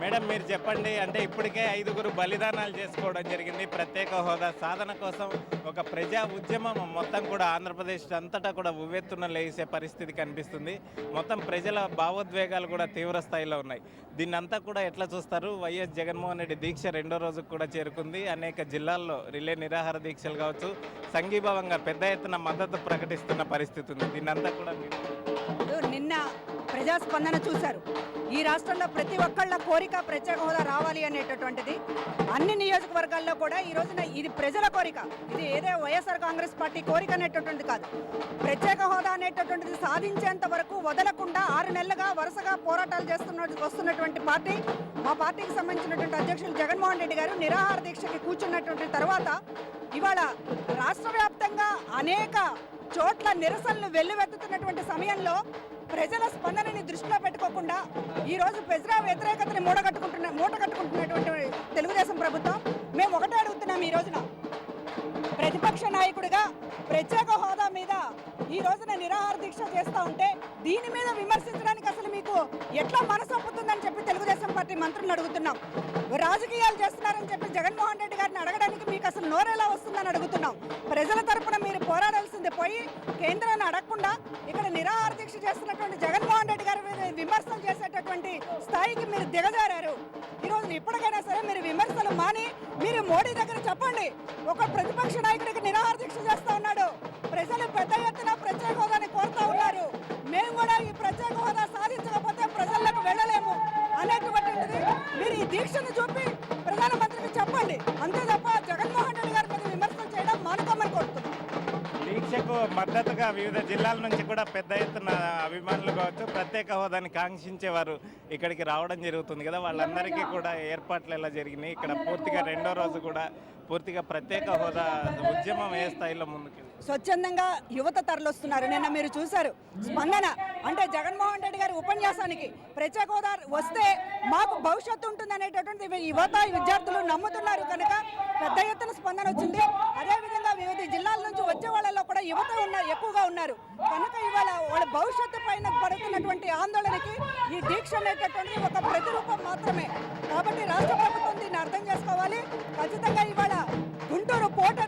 Madam మీరు చెప్పండి, అంటే ఇప్పటికే 5గురు బలిదానాలు చేసుకోవడం జరిగింది ప్రత్యేక హోదా సాధన కోసం. ఒక ప్రజా ఉద్యమం మొత్తం కూడా ఆంధ్రప్రదేశ్ అంతటా కూడా ఉవ్వెత్తున లేసే పరిస్థితి కనిపిస్తుంది. మొత్తం ప్రజల భావోద్వేగాలు కూడా తీవ్ర స్థాయిలో ఉన్నాయి. దీన్నంతా కూడా ఎట్లా చూస్తారు? వైఎస్ జగన్మోహన్ రెడ్డి దీక్ష రెండో రోజుకు కూడా చేరుకుంది. అనేక జిల్లాల్లో రిలే నిరాహార దీక్షలు కావచ్చు, సంఘీభావంగా పెద్ద ఎత్తున మద్దతు ప్రకటిస్తున్న పరిస్థితి ఉంది. దీన్నంతా కూడా నిన్న ప్రజాస్పందన చూశారు. ఈ రాష్ట్రంలో ప్రతి ఒక్కళ్ళ కోరిక ప్రత్యేక హోదా రావాలి అనేటటువంటిది. అన్ని నియోజకవర్గాల్లో కూడా ఈ రోజున ఇది ప్రజల కోరిక. ఇది ఏదో వైఎస్ఆర్ కాంగ్రెస్ పార్టీ కోరిక అనేటటువంటిది కాదు. ప్రత్యేక హోదా అనేటటువంటిది సాధించేంత వరకు వదలకుండా 6 నెలలుగా వరుసగా పోరాటాలు వస్తున్నటువంటి పార్టీ మా పార్టీకి సంబంధించినటువంటి అధ్యక్షులు జగన్మోహన్ రెడ్డి గారు నిరాహార దీక్షకి కూర్చున్నటువంటి తర్వాత ఇవాళ రాష్ట్ర వ్యాప్తంగా అనేక చోట్ల నిరసనలు వెల్లువెత్తుతున్నటువంటి సమయంలో ప్రజల స్పందనని దృష్టిలో పెట్టుకోకుండా ఈరోజు ప్రజా వ్యతిరేకతని మూటగట్టుకుంటున్నటువంటి తెలుగుదేశం ప్రభుత్వం మేము ఒకటే అడుగుతున్నాం. ఈ రోజున ప్రతిపక్ష నాయకుడిగా ప్రత్యేక హోదా మీద ఈ రోజున నిరాహార దీక్ష చేస్తూ ఉంటే దీని మీద విమర్శించడానికి అసలు మీకు ఎట్లా మనసు ఒప్పుతుందని చెప్పి తెలుగుదేశం పార్టీ మంత్రులను అడుగుతున్నాం. రాజకీయాలు చేస్తున్నారని చెప్పి జగన్మోహన్ రెడ్డి గారిని అడగడానికి మీకు అసలు నోరెలా వస్తుందని అడుగుతున్నాం. ప్రజల తరపున మీరు పోరాడాల్సింది పోయి కేంద్రాన్ని అడగకుండా ఇక్కడ నిరాహార దీక్ష చేస్తున్నటువంటి జగన్మోహన్ రెడ్డి గారి మీద విమర్శలు చేసేటటువంటి స్థాయికి మీరు దిగజారారు. ఈరోజు ఇప్పటికైనా సరే మీరు విమర్శలు మాని మీరు మోడీ దగ్గర చెప్పండి, ఒక ప్రతిపక్ష నాయకుడికి నిరాహార దీక్ష చేస్తూ ఉన్నాడు, ప్రజలు పెద్ద ఎత్తున ప్రత్యేక హోదాని కోరుతూ ఉన్నారు, మేము కూడా ఈ ప్రత్యేక హోదా సాధించకపోతే ప్రజలకు వెళ్ళలేము అనేటువంటిది మీరు ఈ దీక్షను చూపి ప్రధానమంత్రికి చెప్పండి. అంతే తప్ప జగన్మోహన్ రెడ్డి గారి మీద విమర్శలు చేయడం మానుకోమని కోరుతున్నాం. దీక్షకు మద్దతుగా వివిధ జిల్లాల నుంచి కూడా పెద్ద ఎత్తున అభిమానులు కావచ్చు, ప్రత్యేక హోదాని కాంక్షించేవారు ఇక్కడికి రావడం జరుగుతుంది కదా. వాళ్ళందరికీ కూడా ఏర్పాట్లు ఎలా జరిగినాయి? ఇక్కడ పూర్తిగా రెండో రోజు కూడా పూర్తిగా ప్రత్యేక హోదా ఉద్యమం ఏ స్థాయిలో ముందుకు స్వచ్ఛందంగా యువత తరలిస్తున్నారు. నిన్న మీరు చూశారు స్పందన. అంటే జగన్మోహన్ రెడ్డి గారి ఉపన్యాసానికి ప్రత్యేక హోదా వస్తే మాకు భవిష్యత్తు ఉంటుంది అనేటటువంటి యువత విద్యార్థులు నమ్ముతున్నారు కనుక పెద్ద ఎత్తున స్పందన వచ్చింది. అదేవిధంగా వివిధ జిల్లాల నుంచి వచ్చే వాళ్ళలో కూడా యువత ఎక్కువగా ఉన్నారు కనుక ఇవాళ వాళ్ళ భవిష్యత్తు పైన పడుతున్నటువంటి ఆందోళనకి ఈ దీక్ష అనేటటువంటి ఒక ప్రతిరూపం మాత్రమే. కాబట్టి రాష్ట్ర ప్రభుత్వం దీన్ని అర్థం చేసుకోవాలి. ఖచ్చితంగా ఇవాళ గుంటూరు పోర్ట్